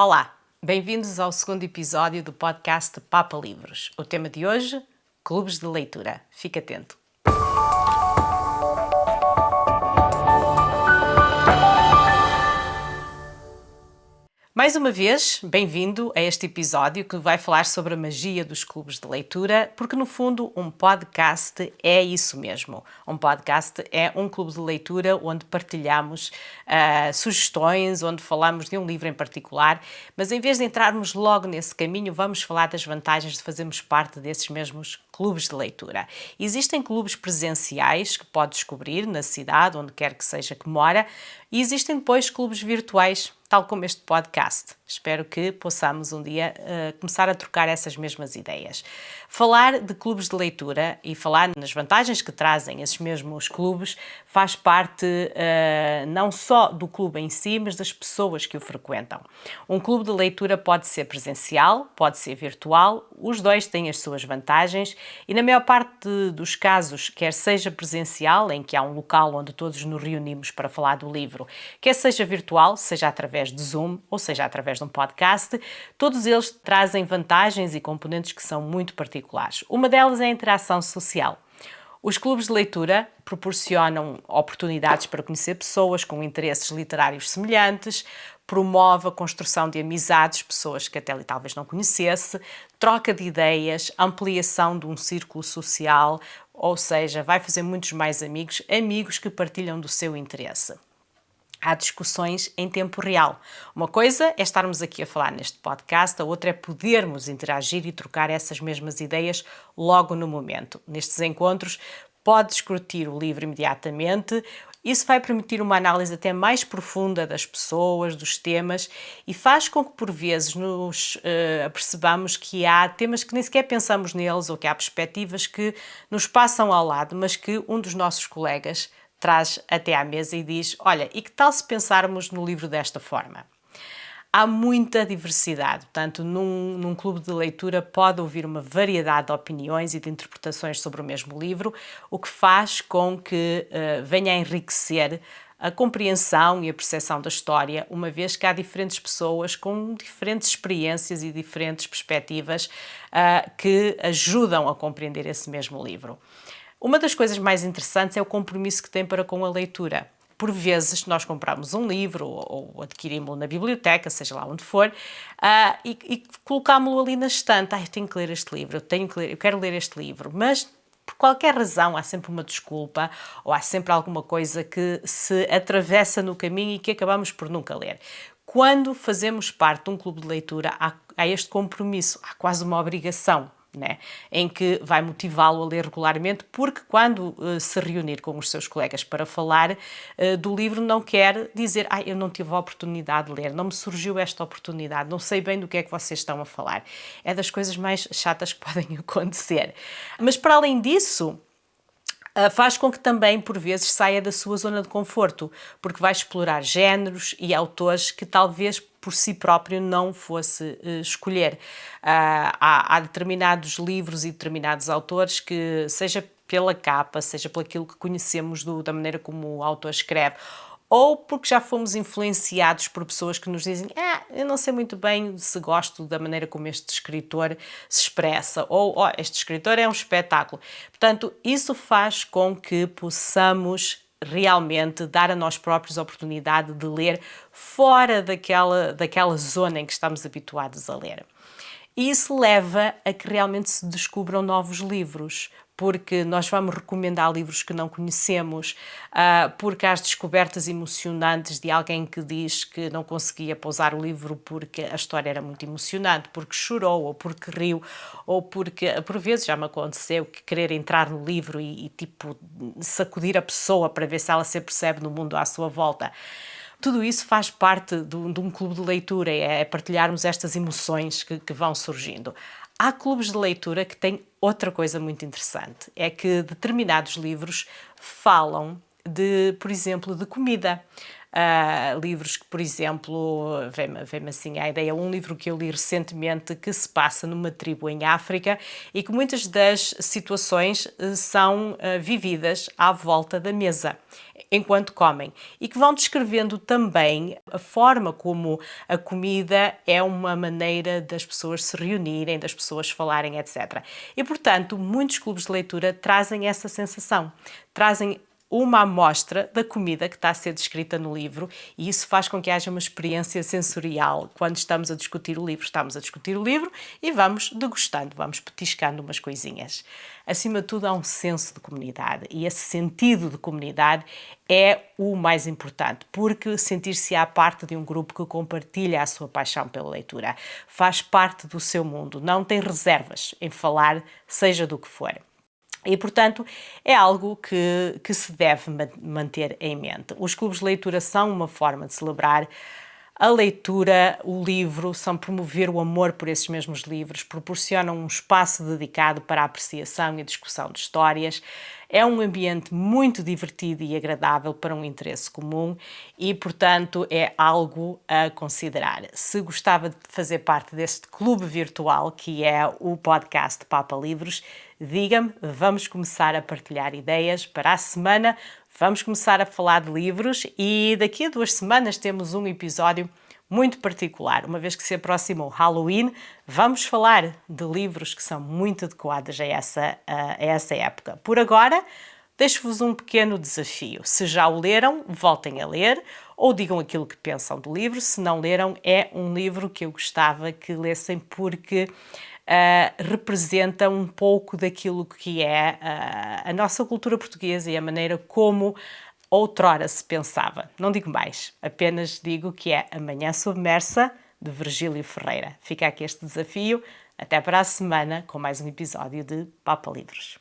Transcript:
Olá, bem-vindos ao segundo episódio do podcast Papa Livros. O tema de hoje, clubes de leitura. Fique atento. Mais uma vez, bem-vindo a este episódio que vai falar sobre a magia dos clubes de leitura, porque no fundo um podcast é isso mesmo. Um podcast é um clube de leitura onde partilhamos sugestões, onde falamos de um livro em particular, mas em vez de entrarmos logo nesse caminho, vamos falar das vantagens de fazermos parte desses mesmos clubes de leitura. Existem clubes presenciais que pode descobrir na cidade, onde quer que seja que mora, e existem depois clubes virtuais, tal como este podcast. Espero que possamos um dia começar a trocar essas mesmas ideias. Falar de clubes de leitura e falar nas vantagens que trazem esses mesmos clubes faz parte não só do clube em si, mas das pessoas que o frequentam. Um clube de leitura pode ser presencial, pode ser virtual, os dois têm as suas vantagens e na maior parte dos casos, quer seja presencial, em que há um local onde todos nos reunimos para falar do livro, quer seja virtual, seja através de Zoom ou seja através de um podcast, todos eles trazem vantagens e componentes que são muito particulares. Uma delas é a interação social. Os clubes de leitura proporcionam oportunidades para conhecer pessoas com interesses literários semelhantes, promove a construção de amizades, pessoas que até talvez não conhecesse, troca de ideias, ampliação de um círculo social, ou seja, vai fazer muitos mais amigos, amigos que partilham do seu interesse. Há discussões em tempo real. Uma coisa é estarmos aqui a falar neste podcast, a outra é podermos interagir e trocar essas mesmas ideias logo no momento. Nestes encontros, pode discutir o livro imediatamente. Isso vai permitir uma análise até mais profunda das pessoas, dos temas e faz com que por vezes nos apercebamos que há temas que nem sequer pensamos neles ou que há perspectivas que nos passam ao lado, mas que um dos nossos colegas traz até à mesa e diz, olha, e que tal se pensarmos no livro desta forma? Há muita diversidade, portanto, num clube de leitura pode ouvir uma variedade de opiniões e de interpretações sobre o mesmo livro, o que faz com que venha a enriquecer a compreensão e a percepção da história, uma vez que há diferentes pessoas com diferentes experiências e diferentes perspectivas que ajudam a compreender esse mesmo livro. Uma das coisas mais interessantes é o compromisso que tem para com a leitura. Por vezes nós compramos um livro ou adquirimos-lo na biblioteca, seja lá onde for, e colocámo-lo ali na estante. Eu tenho que ler este livro, eu quero ler este livro, mas por qualquer razão há sempre uma desculpa ou há sempre alguma coisa que se atravessa no caminho e que acabamos por nunca ler. Quando fazemos parte de um clube de leitura, há este compromisso, há quase uma obrigação, né? Em que vai motivá-lo a ler regularmente, porque quando se reunir com os seus colegas para falar do livro, não quer dizer eu não tive a oportunidade de ler, não me surgiu esta oportunidade, não sei bem do que é que vocês estão a falar. É das coisas mais chatas que podem acontecer. Mas para além disso, faz com que também, por vezes, saia da sua zona de conforto, porque vai explorar géneros e autores que talvez por si próprio não fosse escolher. Há determinados livros e determinados autores que, seja pela capa, seja por aquilo que conhecemos da maneira como o autor escreve, ou porque já fomos influenciados por pessoas que nos dizem eu não sei muito bem se gosto da maneira como este escritor se expressa, ou este escritor é um espetáculo. Portanto, isso faz com que possamos realmente dar a nós próprios a oportunidade de ler fora daquela zona em que estamos habituados a ler. E isso leva a que realmente se descubram novos livros, porque nós vamos recomendar livros que não conhecemos, porque há as descobertas emocionantes de alguém que diz que não conseguia pausar o livro porque a história era muito emocionante, porque chorou, ou porque riu, ou porque, por vezes já me aconteceu, que querer entrar no livro e tipo sacudir a pessoa para ver se ela se percebe no mundo à sua volta. Tudo isso faz parte de um clube de leitura, é partilharmos estas emoções que vão surgindo. Há clubes de leitura que têm outra coisa muito interessante, é que determinados livros falam por exemplo, de comida. livros que, por exemplo, vem-me assim a ideia, um livro que eu li recentemente que se passa numa tribo em África e que muitas das situações são vividas à volta da mesa, enquanto comem, e que vão descrevendo também a forma como a comida é uma maneira das pessoas se reunirem, das pessoas falarem, etc. E, portanto, muitos clubes de leitura trazem essa sensação, trazem uma amostra da comida que está a ser descrita no livro e isso faz com que haja uma experiência sensorial quando estamos a discutir o livro. Estamos a discutir o livro e vamos degustando, vamos petiscando umas coisinhas. Acima de tudo, há um senso de comunidade e esse sentido de comunidade é o mais importante, porque sentir-se à parte de um grupo que compartilha a sua paixão pela leitura, faz parte do seu mundo, não tem reservas em falar, seja do que for. E, portanto, é algo que se deve manter em mente. Os clubes de leitura são uma forma de celebrar a leitura, o livro, são promover o amor por esses mesmos livros, proporcionam um espaço dedicado para a apreciação e discussão de histórias. É um ambiente muito divertido e agradável para um interesse comum e, portanto, é algo a considerar. Se gostava de fazer parte deste clube virtual, que é o podcast Papa Livros, diga-me, vamos começar a partilhar ideias para a semana. Vamos começar a falar de livros e daqui a 2 semanas temos um episódio muito particular. Uma vez que se aproxima o Halloween, vamos falar de livros que são muito adequados a essa época. Por agora, deixo-vos um pequeno desafio. Se já o leram, voltem a ler ou digam aquilo que pensam do livro. Se não leram, é um livro que eu gostava que lessem porque representa um pouco daquilo que é a nossa cultura portuguesa e a maneira como outrora se pensava. Não digo mais, apenas digo que é Amanhã Submersa, de Virgílio Ferreira. Fica aqui este desafio. Até para a semana com mais um episódio de Papa Livros.